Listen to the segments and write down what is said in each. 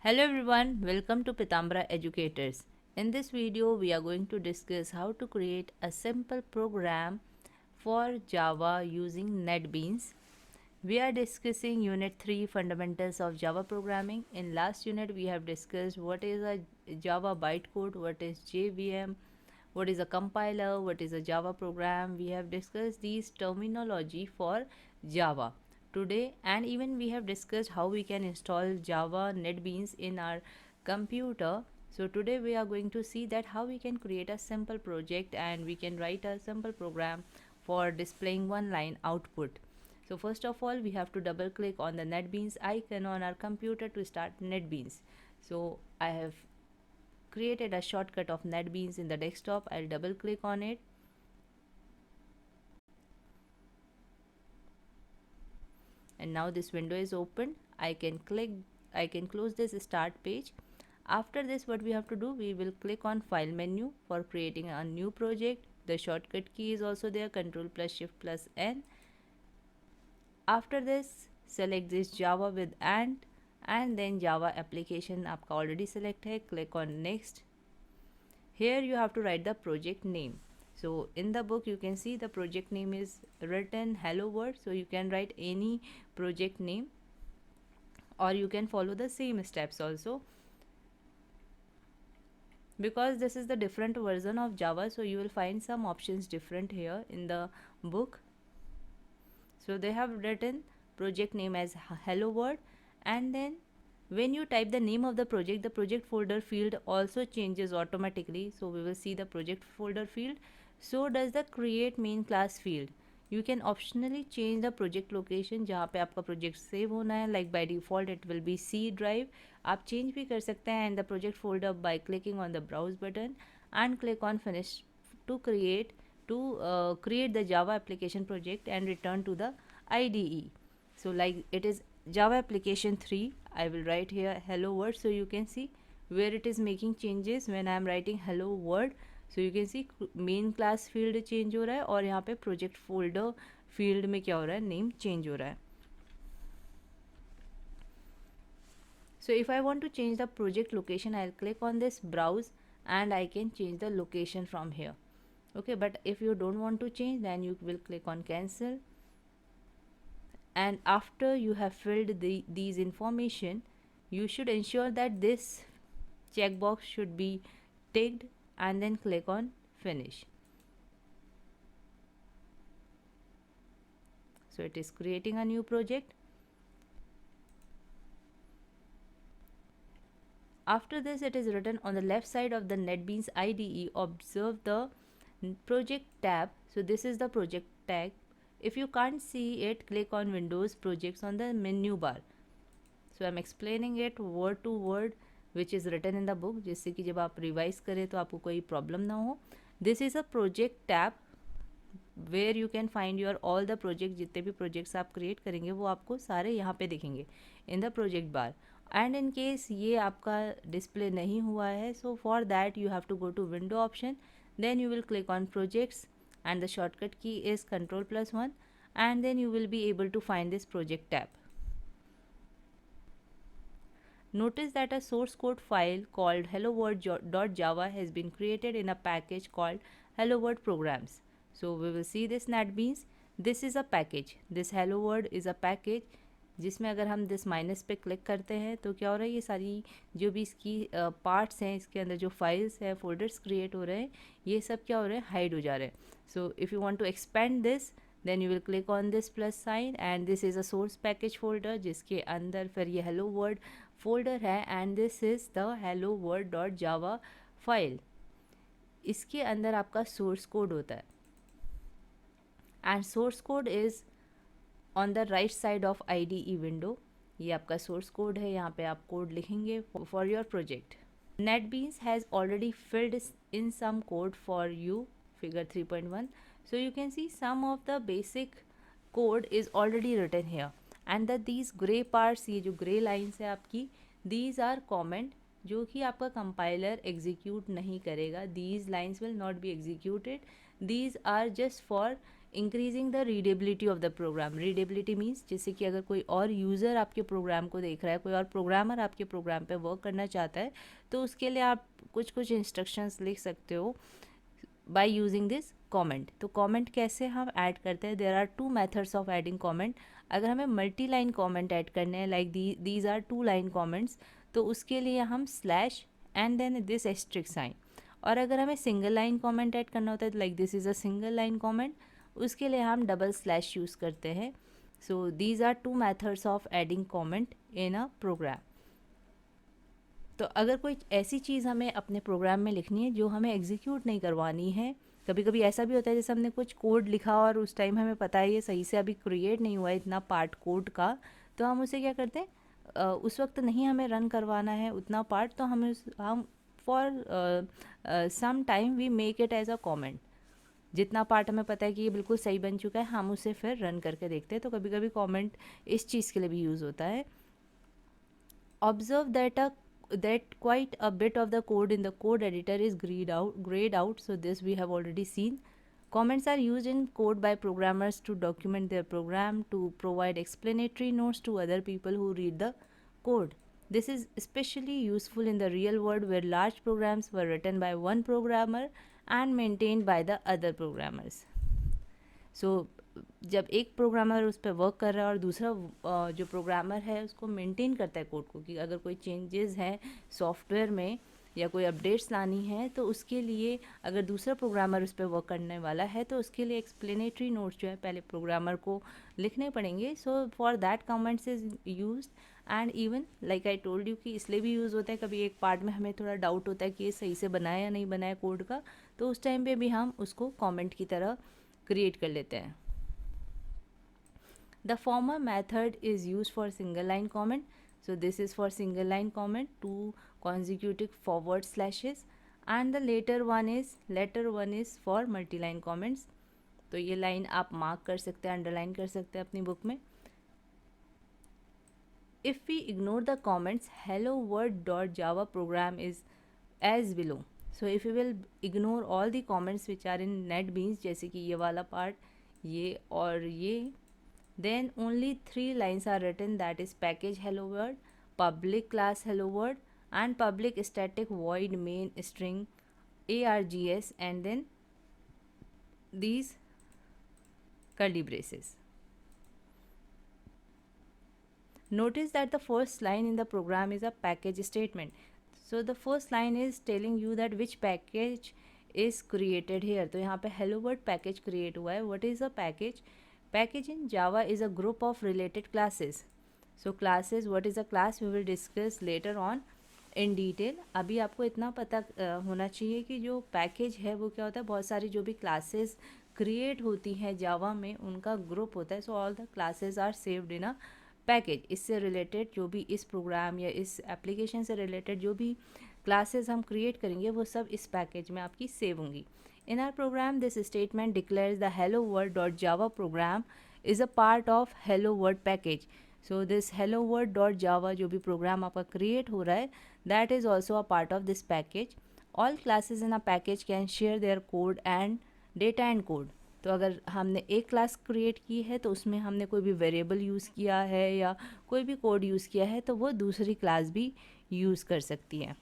Hello everyone, welcome to Pitambara Educators. In this video, we are going to discuss how to create a simple program for Java using NetBeans. We are discussing Unit 3 Fundamentals of Java Programming. In last unit, we have discussed what is a Java bytecode, what is JVM, what is a compiler, what is a Java program. We have discussed these terminology for Java today, and even we have discussed how we can install Java NetBeans in our computer. So today we are going to see that how we can create a simple project and we can write a simple program for displaying one line output. So first of all, we have to double click on the NetBeans icon on our computer to start NetBeans. So I have created a shortcut of NetBeans in the desktop. I'll double click on it. And now this window is open. I can close this start page. After this, what we have to do, we will click on file menu for creating a new project. The shortcut key is also there, Control plus Shift plus N. After this, select this Java with and then Java application आपका already select है. Click on next. Here you have to write the project name. So in the book you can see the project name is written Hello World. So you can write any project name or you can follow the same steps also. Because this is the different version of Java, so you will find some options different here in the book. So they have written project name as Hello World, and then when you type the name of the project folder field also changes automatically. So we will see the project folder field. So does the create main class field. You can optionally change the project location जहाँ पे आपका project save होना है. Like by default it will be C drive. आप change भी कर सकते हैं in the project folder by clicking on the browse button and click on finish to create the Java application project and return to the IDE. So like it is Java application 3. I will write here hello world, so you can see where it is making changes when I am writing hello world. So you can see main class field change हो रहा है और यहाँ पे project folder field में क्या हो रहा है, name change हो रहा है. So if I want to change the project location, I'll click on this browse and I can change the location from here. Okay, but if you don't want to change, then you will click on cancel. And after you have filled these information, you should ensure that this checkbox should be ticked and then click on finish. So it is creating a new project. After this, it is written on the left side of the NetBeans IDE, observe the project tab. So this is the project tag. If you can't see it, click on Windows Projects on the menu bar. So I'm explaining it word to word which is written in the book, जिससे कि जब आप revise करें तो आपको कोई problem ना हो. This is a project tab where you can find your all the project. जितने भी projects आप create करेंगे वो आपको सारे यहाँ पे दिखेंगे in the project bar. And in case ये आपका display नहीं हुआ है, so for that you have to go to window option, then you will click on projects and the shortcut key is Control plus 1, and then you will be able to find this project tab. Notice that a source code file called helloworld.java has been created in a package called Hello World Programs. So we will see this NetBeans. This is a package. This Hello World is a package जिसमें अगर हम this minus पे click करते हैं तो क्या हो रहा है, ये सारी जो भी इसकी पार्ट्स हैं, इसके अंदर जो फाइल्स हैं, फोल्डर्स क्रिएट हो रहे हैं, ये सब क्या हो रहे हैं, हाइड हो जा रहे हैं. So if you want to expand this, then you will click on this plus sign and this is a source package folder जिसके अंदर फिर ये हेलो वर्ल्ड फोल्डर है and this is the hello world dot Java file. इसके अंदर आपका source code होता है and source code is on the right side of IDE window. ये आपका सोर्स कोड है, यहाँ पे आप कोड लिखेंगे for your project. NetBeans has already filled in some code for you, figure 3.1. So you can see some of the basic code is already written here and that these gray parts, ये जो gray lines है आपकी, these are comment जो कि आपका compiler execute नहीं करेगा. These lines will not be executed. These are just for increasing the readability of the program. Readability means जैसे कि अगर कोई और यूज़र आपके प्रोग्राम को देख रहा है, कोई और प्रोग्रामर आपके प्रोग्राम पे वर्क करना चाहता है, तो उसके लिए आप कुछ कुछ इंस्ट्रक्शंस लिख सकते हो बाय यूजिंग दिस कॉमेंट. तो कॉमेंट कैसे हम ऐड करते हैं? There are two methods of adding comment. अगर हमें मल्टी लाइन कॉमेंट ऐड करने हैं, like these are 2 line comments, तो उसके लिए हम slash and then this asterisk sign. और अगर हमें सिंगल लाइन कॉमेंट ऐड करना होता है, like this is a single line comment, उसके लिए हम डबल स्लैश यूज़ करते हैं. So these are 2 methods of adding comment in a program. तो अगर कोई ऐसी चीज़ हमें अपने प्रोग्राम में लिखनी है जो हमें एग्जीक्यूट नहीं करवानी है, कभी कभी ऐसा भी होता है जैसे हमने कुछ कोड लिखा और उस टाइम हमें पता है ये सही से अभी क्रिएट नहीं हुआ है इतना पार्ट कोड का, तो हम उसे क्या करते हैं, उस वक्त नहीं हमें रन करवाना है उतना पार्ट, तो हम for some time we make it as a comment. जितना पार्ट हमें पता है कि ये बिल्कुल सही बन चुका है, हम उसे फिर रन करके देखते हैं. तो कभी कभी कॉमेंट इस चीज़ के लिए भी यूज़ होता है. Observe that quite a bit of the code in the code editor is grayed out. So this we have already seen. Comments are used in code by programmers to document their program, to provide explanatory notes to other people who read the code. This is especially useful in the real world where large programs were written by one programmer and maintained by the other programmers. So जब एक programmer उस पर work कर रहा है और दूसरा जो प्रोग्रामर है उसको मेंटेन करता है कोड को, कि अगर कोई चेंजेस हैं सॉफ्टवेयर में या कोई अपडेट्स लानी है, तो उसके लिए अगर दूसरा प्रोग्रामर उस पर वर्क करने वाला है तो उसके लिए एक्सप्लेनेटरी नोट्स जो है पहले प्रोग्रामर को लिखने पड़ेंगे. सो for that comments is used. And even like I told you कि इसलिए भी यूज़ होता है, कभी एक पार्ट में हमें थोड़ा डाउट होता है कि ये सही से बनाया या नहीं बनाया कोड का, तो उस टाइम पे भी हम उसको कमेंट की तरह क्रिएट कर लेते हैं. The former method is used for single line comment. So this is for single line comment, 2 consecutive forward slashes, and the later one is for multi line comments. तो ये लाइन आप mark कर सकते हैं, underline कर सकते हैं अपनी बुक में. If we ignore the comments, hello world.java program is as below. So if we will ignore all the comments which are in NetBeans, जैसे कि ये वाला पार्ट, ये और ये, then only 3 lines are written, that is package hello world, public class hello world, and public static void main string args, and then these curly braces. Notice that the first line in the program is a package statement. So the first line is telling you that which package is created here. तो यहाँ पे hello world package create हुआ है. What is a package? Package in Java is a group of related classes. So classes, what is a class, we will discuss later on in detail. अभी आपको इतना पता होना चाहिए कि जो पैकेज है वो क्या होता है. बहुत सारी जो भी क्लासेस क्रिएट होती हैं जावा में उनका ग्रुप होता है. So all the classes are saved in a package. इससे रिलेटेड जो भी इस प्रोग्राम या इस एप्लीकेशन से रिलेटेड जो भी क्लासेस हम क्रिएट करेंगे वो सब इस पैकेज में आपकी सेव होंगी. In our program, this statement declares the hello world.java program is a part of hello world package. So this hello world.java जो भी प्रोग्राम आपका क्रिएट हो रहा है, that is also a part of this package. All classes in a package can share their code and data and code. तो अगर हमने एक क्लास क्रिएट की है तो उसमें हमने कोई भी वेरिएबल यूज़ किया है या कोई भी कोड यूज़ किया है तो वो दूसरी क्लास भी यूज़ कर सकती है.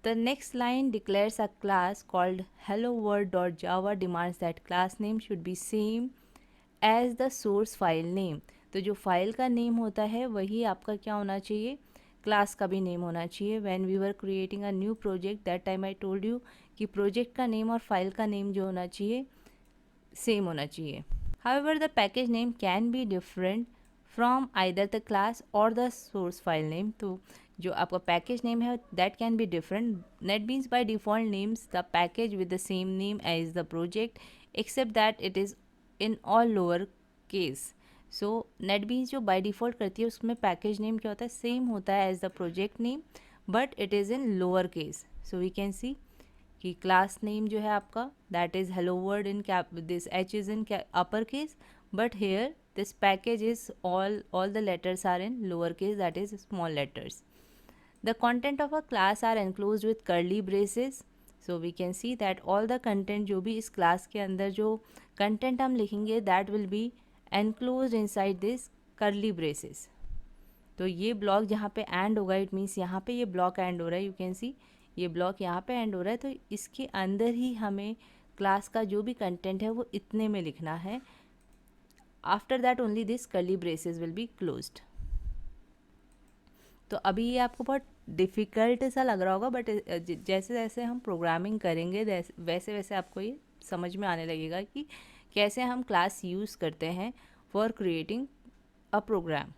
The next line declares a class called hello world.java demands that class name should be same as the source file name. तो जो फाइल का नेम होता है वही आपका क्या होना चाहिए, क्लास का भी नेम होना चाहिए. When we were creating a new project, that time I told you कि प्रोजेक्ट का नेम और फाइल का नेम जो होना चाहिए सेम होना चाहिए. However, the package name can be different from either the class or the source file name. तो जो आपका पैकेज नेम है that can be different. NetBeans by default names the package with the same name as the project except that it is in all lower case. So NetBeans जो by default करती है उसमें package name क्या होता है, same होता है as the project name but it is in lower case. So we can see कि क्लास नेम जो है आपका that is hello world in cap, this H is in upper case, but here this package is all the letters are in lower case, that is small letters. The content of a class are enclosed with curly braces. So we can see that all the content, जो भी इस class के अंदर जो content हम लिखेंगे, that will B enclose inside this curly braces. तो ये ब्लॉक जहाँ पे एंड होगा, इट मीन्स यहाँ पे ये ब्लॉक एंड हो रहा है, यू कैन सी ये ब्लॉक यहाँ पे एंड हो रहा है, तो इसके अंदर ही हमें क्लास का जो भी कंटेंट है वो इतने में लिखना है। After that only this curly braces will be closed. तो अभी ये आपको बहुत डिफ़िकल्ट सा लग रहा होगा, बट जैसे जैसे हम प्रोग्रामिंग करेंगे वैसे वैसे आपको ये समझ में आने लगेगा कि कैसे हम क्लास यूज़ करते हैं for creating a program.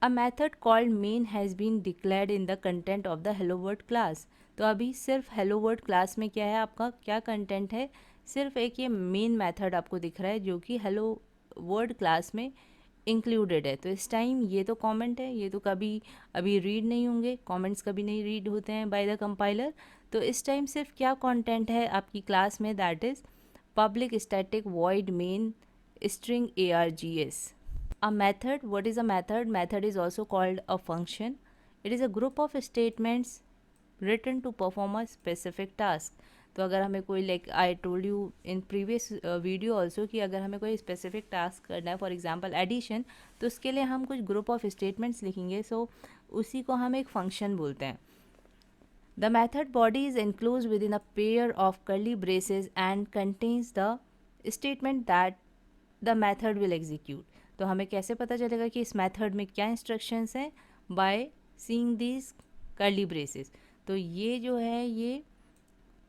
A method called main has been declared in the content of the hello world class। तो अभी सिर्फ hello world class में क्या है, आपका क्या कंटेंट है, सिर्फ एक ये मेन मेथड आपको दिख रहा है जो कि hello world क्लास में इंक्लूडेड है। तो इस टाइम ये तो कमेंट है, ये तो कभी अभी रीड नहीं होंगे, कमेंट्स कभी नहीं रीड होते हैं बाय द कंपाइलर। तो इस टाइम सिर्फ क्या कंटेंट है आपकी क्लास में, that is public static void main string args। A method, what is a method? Method is also called a function. It is a group of statements written to perform a specific task। तो अगर हमें कोई, like I told you in previous video also, कि अगर हमें कोई specific task करना है, फॉर एग्जांपल एडिशन, तो उसके लिए हम कुछ ग्रुप ऑफ स्टेटमेंट्स लिखेंगे, सो उसी को हम एक फंक्शन बोलते हैं। The method body is enclosed within a pair of curly braces and contains the statement that the method will execute। तो हमें कैसे पता चलेगा कि इस मेथड में क्या इंस्ट्रक्शंस हैं, by seeing these curly braces. तो ये जो है ये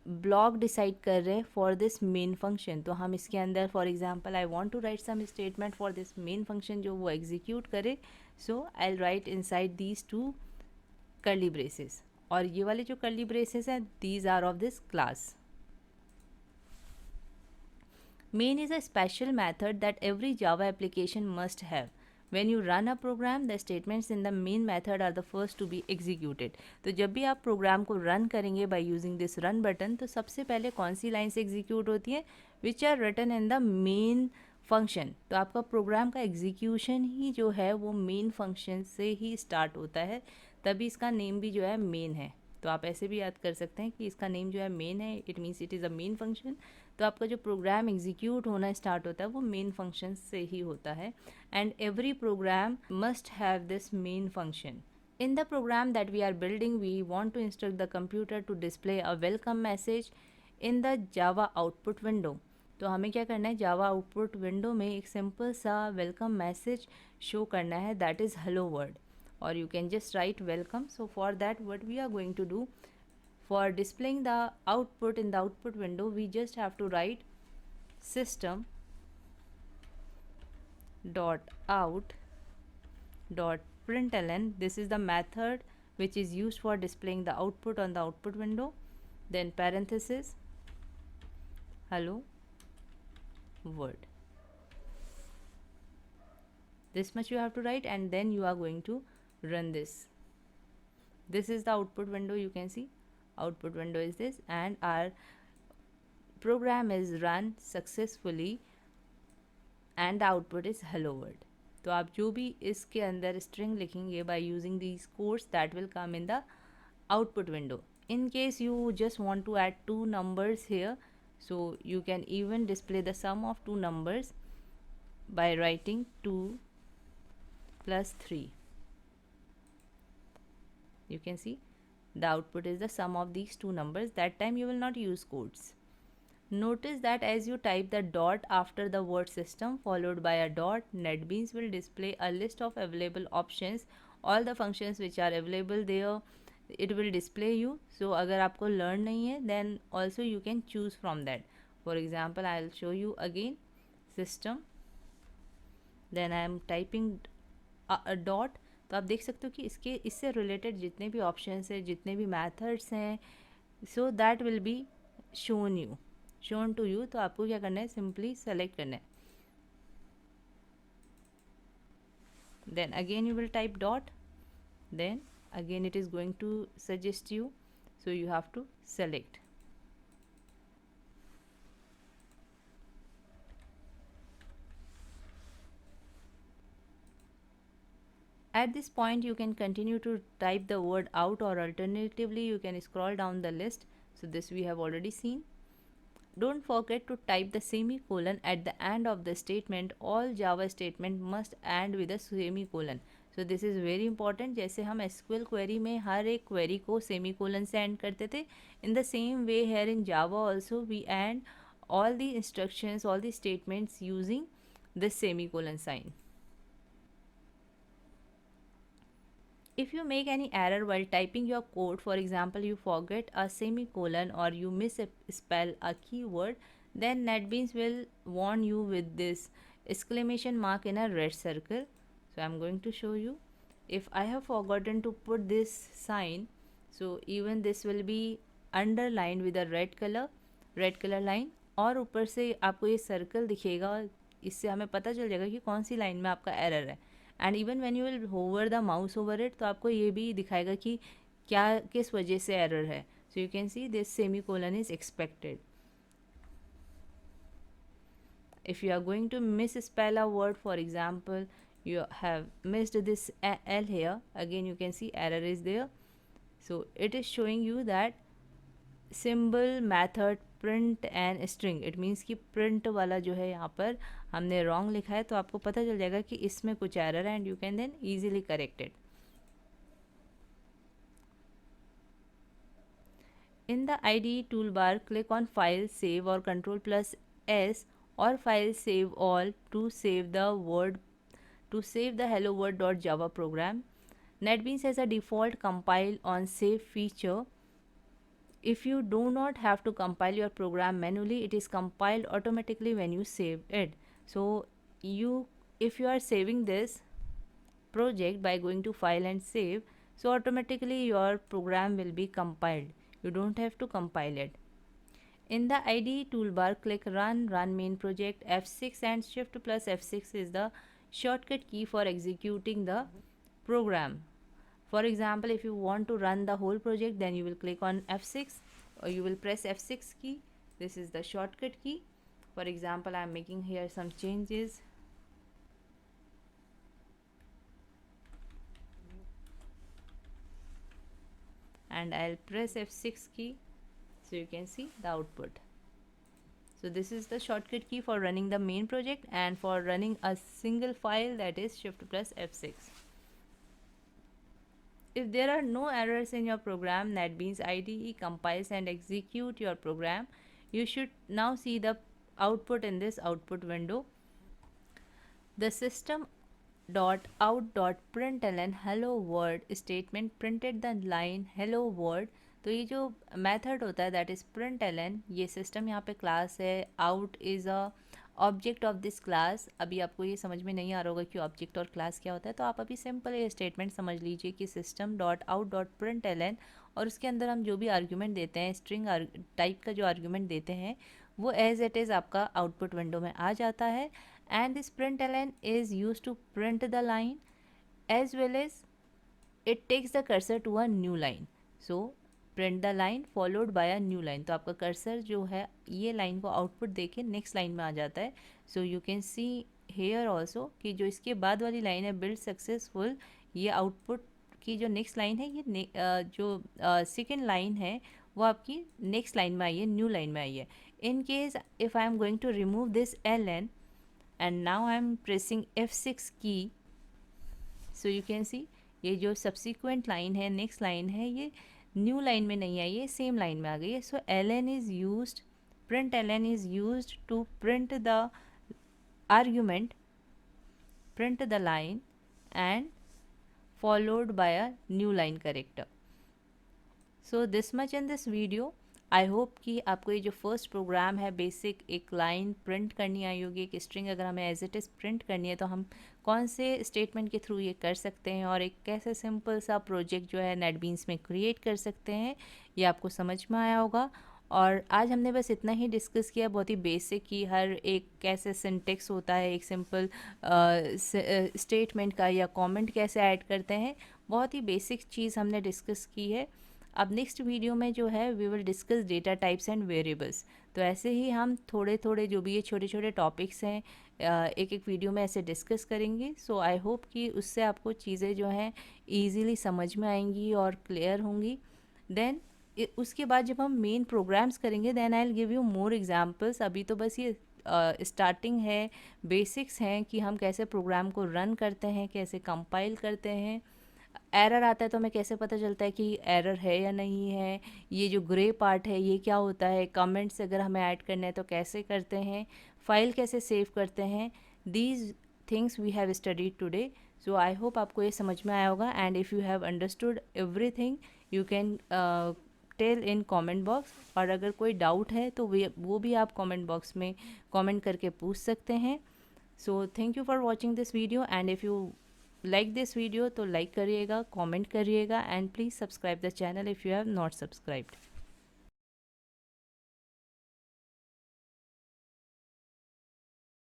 ब्लॉक डिसाइड कर रहे हैं फॉर दिस मेन फंक्शन। तो हम इसके अंदर, for example I want to write some statement for this main function जो वो एग्जीक्यूट करे, so I will write inside these two curly braces. और ये वाले जो कर्ली ब्रेसेस हैं, these are of this class. Main is a special method that every Java application must have। When you run a program, the statements in the main method are the first to be executed। तो जब भी आप programme को run करेंगे by using this run button, तो सबसे पहले कौन सी लाइन से एग्जीक्यूट होती है, which are written in the main function. तो आपका प्रोग्राम का एग्जीक्यूशन ही जो है वो मेन फंक्शन से ही स्टार्ट होता है, तभी इसका नेम भी जो है मेन है। तो आप ऐसे भी याद कर सकते हैं कि इसका नेम जो है मेन है, it means it is a main function. तो आपका जो प्रोग्राम एग्जीक्यूट होना स्टार्ट होता है वो मेन फंक्शन से ही होता है। And every programme must have this main function. In the program that we are building, we want to instruct the computer to display a welcome message in the Java output window। तो हमें क्या करना है, जावा output window में एक simple सा welcome message show करना है, दैट इज़ हेलो वर्ड। और you can just write welcome. So for that what we are going to do, for displaying the output in the output window, we just have to write system dot out dot println। This is the method which is used for displaying the output on the output window, then parenthesis hello world। This much you have to write, and then you are going to run this. This is the output window, you can see output window is this, and our program is run successfully and the output is hello world। तो आप जो भी इसके अंदर string लिखेंगे by using these codes, that will come in the output window। In case you just want to add two numbers here, so you can even display the sum of two numbers by writing 2 plus 3। You can see the output is the sum of these two numbers, that time you will not use codes। Notice that as you type the dot after the word system followed by a dot, NetBeans will display a list of available options, all the functions which are available there it will display you। So अगर आपको learn नहीं है, then also you can choose from that। For example, I'll show you again system, then I am typing a dot। तो आप देख सकते हो कि इससे रिलेटेड जितने भी ऑप्शंस हैं, जितने भी मैथड्स हैं, so that will be shown to you. तो आपको क्या करना है, सिंपली सेलेक्ट करना है, then again you will type dot, then again it is going to suggest you, so you have to select. At this point you can continue to type the word out, or alternatively you can scroll down the list. So this we have already seen. Don't forget to type the semicolon at the end of the statement. All Java statement must end with a semicolon. So this is very important. जैसे हम SQL query में हर एक query को semicolon से end करते थे, in the same way here in Java also we end all the instructions, all the statements using this semicolon sign. If you make any error while typing your code, for example, you forget a semicolon or you misspell a keyword, then NetBeans will warn you with this exclamation mark in a red circle. So I'm going to show you. If I have forgotten to put this sign, so even this will be underlined with a red color line, और ऊपर से आपको ये circle दिखेगा, इससे हमें पता चल जाएगा कि कौन सी लाइन में आपका एरर है. And even when you will hover the mouse over it, तो आपको ये भी दिखाएगा कि क्या किस वजह से एरर है. So you can see this semicolon is expected. If you are going to misspell a word, for example, you have missed this L here, again you can see error is there. So it is showing you that symbol method print and string, it means कि print वाला जो है यहाँ पर हमने wrong लिखा है, तो आपको पता चल जाएगा कि इसमें कुछ error है and you can then easily correct it. In the IDE toolbar, click on File, Save or Control plus S or File Save All to save the hello world.java program. NetBeans has a default compile on save feature. If you do not have to compile your program manually, it is compiled automatically when you save it. So if you are saving this project by going to File and Save, so automatically your program will be compiled. You don't have to compile it. In the IDE toolbar, click Run Main Project. F6 and Shift plus F6 is the shortcut key for executing the program. For example, if you want to run the whole project, then you will click on F6 or you will press F6 key. This is the shortcut key. For example, I am making here some changes. And I'll press F6 key, so you can see the output. So this is the shortcut key for running the main project, and for running a single file, that is Shift plus F6. If there are no errors in your program, NetBeans IDE compiles and execute your program. You should now see the output in this output window. The system.out.println hello world statement printed the line hello world. तो ये जो method होता है that is println, ये system यहाँ पे class है, out is a object of this class. अभी आपको ये समझ में नहीं आ रहा होगा कि ऑब्जेक्ट और क्लास क्या होता है, तो आप अभी सिंपल ये स्टेटमेंट समझ लीजिए कि system.out.println, और उसके अंदर हम जो भी आर्ग्यूमेंट देते हैं, स्ट्रिंग टाइप का जो आर्ग्यूमेंट देते हैं, वो एज इट इज़ आपका आउटपुट विंडो में आ जाता है. And this println is used to print the line as well as it takes the cursor to a new line. So print the line followed by a new line. तो आपका cursor जो है ये line को output देके next line में आ जाता है. So you can see here also कि जो इसके बाद वाली लाइन है बिल्ड सक्सेसफुल, ये आउटपुट की जो नेक्स्ट लाइन है, ये जो सेकेंड लाइन है वो आपकी नेक्स्ट लाइन में आई है, न्यू लाइन में आई है. In case if I am going to remove this ln and now I am pressing F6 key, so you can see ये जो subsequent line है, next line है, ये new line में नहीं आई है, same line में आ गई है. So ln is used, println is used to print the argument, print the line and followed by a new line character. So this much in this video. I hope कि आपको ये जो first programme है basic, एक line print करनी आई होगी, एक string अगर हमें एज इट इज़ प्रिंट करनी है तो हम कौन से स्टेटमेंट के थ्रू ये कर सकते हैं, और एक कैसे सिंपल सा प्रोजेक्ट जो है नेटबीन्स में क्रिएट कर सकते हैं, ये आपको समझ में आया होगा. और आज हमने बस इतना ही डिस्कस किया, बहुत ही बेसिक, कि हर एक कैसे सिंटेक्स होता है, एक सिंपल स्टेटमेंट का या कमेंट कैसे ऐड करते हैं, बहुत ही बेसिक चीज़ हमने डिस्कस की है. अब नेक्स्ट वीडियो में जो है we will discuss data types and variables. तो ऐसे ही हम थोड़े थोड़े जो भी ये छोटे छोटे टॉपिक्स हैं एक एक वीडियो में ऐसे डिस्कस करेंगे। सो आई होप कि उससे आपको चीज़ें जो हैं ईजीली समझ में आएंगी और क्लियर होंगी। देन उसके बाद जब हम मेन प्रोग्राम्स करेंगे then I will give you more examples. अभी तो बस ये स्टार्टिंग है, बेसिक्स हैं कि हम कैसे प्रोग्राम को रन करते हैं, कैसे कंपाइल करते हैं। एरर आता है तो हमें कैसे पता चलता है कि एरर है या नहीं है। ये जो ग्रे पार्ट है ये क्या होता है, कमेंट्स अगर हमें ऐड करने हैं तो कैसे करते हैं, फाइल कैसे सेव करते हैं। These things we have studied today. So I hope आपको ये समझ में आया होगा and if you have understood everything you can tell in comment box. और अगर कोई डाउट है तो वो भी आप कमेंट बॉक्स में कमेंट करके पूछ सकते हैं। So thank you for watching this video and if you like this video तो लाइक करिएगा, कमेंट करिएगा and please subscribe the channel if you have not subscribed.